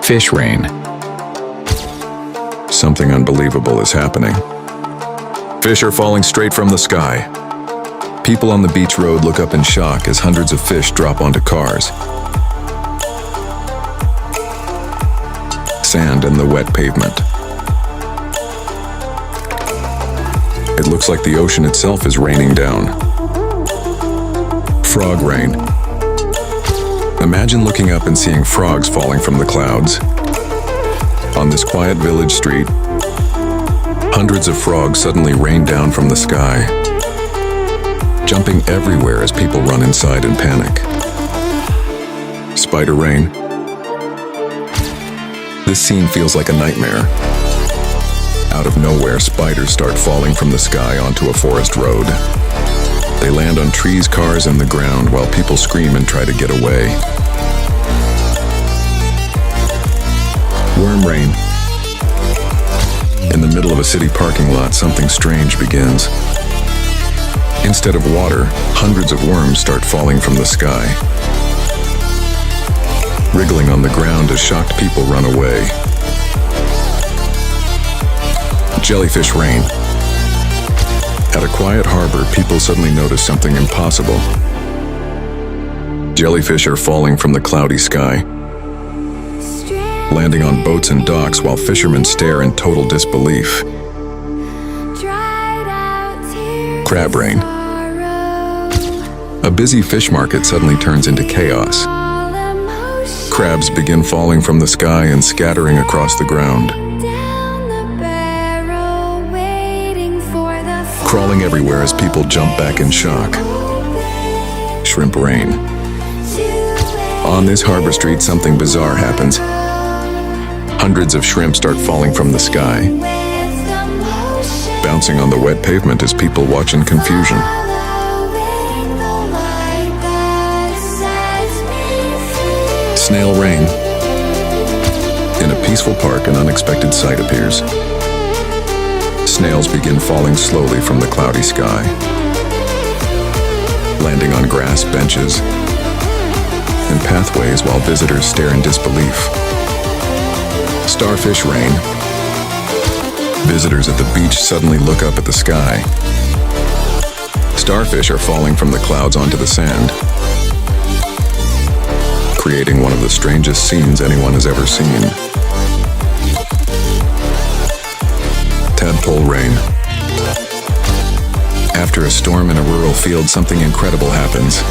Fish rain. Something unbelievable is happening. Fish are falling straight from the sky. People on the beach road look up in shock as hundreds of fish drop onto cars, sand, and the wet pavement. It looks like the ocean itself is raining down. Frog rain. Imagine looking up and seeing frogs falling from the clouds. On this quiet village street, hundreds of frogs suddenly rain down from the sky, jumping everywhere as people run inside in panic. Spider rain. This scene feels like a nightmare. Out of nowhere, spiders start falling from the sky onto a forest road. They land on trees, cars, and the ground while people scream and try to get away. Worm rain. In the middle of a city parking lot, something strange begins. Instead of water, hundreds of worms start falling from the sky, wriggling on the ground as shocked people run away. Jellyfish rain. At a quiet harbor, people suddenly notice something impossible. Jellyfish are falling from the cloudy sky, landing on boats and docks while fishermen stare in total disbelief. Crab rain. A busy fish market suddenly turns into chaos. Crabs begin falling from the sky and scattering across the ground, crawling everywhere as people jump back in shock. Shrimp rain. On this harbor street, something bizarre happens. Hundreds of shrimp start falling from the sky, bouncing on the wet pavement as people watch in confusion. Snail rain. In a peaceful park, an unexpected sight appears. Snails begin falling slowly from the cloudy sky, landing on grass, benches, and pathways while visitors stare in disbelief. Starfish rain. Visitors at the beach suddenly look up at the sky. Starfish are falling from the clouds onto the sand, creating one of the strangest scenes anyone has ever seen. Tadpole rain. After a storm in a rural field, something incredible happens.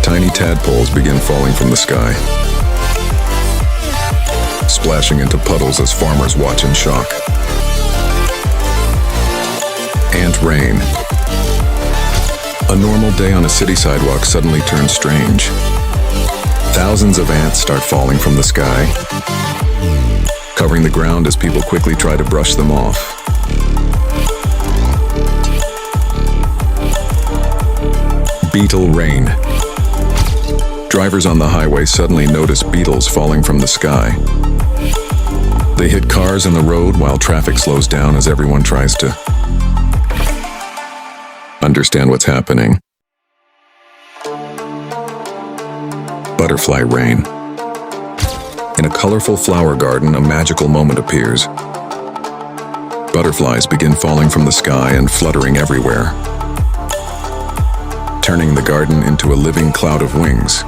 Tiny tadpoles begin falling from the sky, splashing into puddles as farmers watch in shock. Ant rain. A normal day on a city sidewalk suddenly turns strange. Thousands of ants start falling from the sky, covering the ground as people quickly try to brush them off. Beetle rain. Drivers on the highway suddenly notice beetles falling from the sky. They hit cars in the road while traffic slows down as everyone tries to understand what's happening. Butterfly rain. In a colorful flower garden, a magical moment appears. Butterflies begin falling from the sky and fluttering everywhere, turning the garden into a living cloud of wings.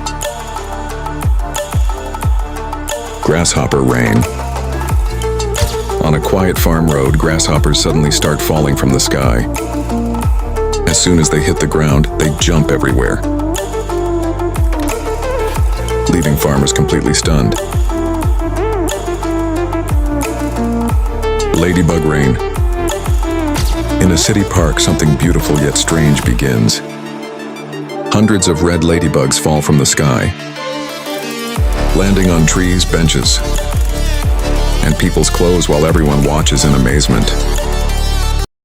Grasshopper rain. On a quiet farm road, grasshoppers suddenly start falling from the sky. As soon as they hit the ground, they jump everywhere, leaving farmers completely stunned. Ladybug rain. In a city park, something beautiful yet strange begins. Hundreds of red ladybugs fall from the sky, landing on trees, benches, and people's clothes while everyone watches in amazement.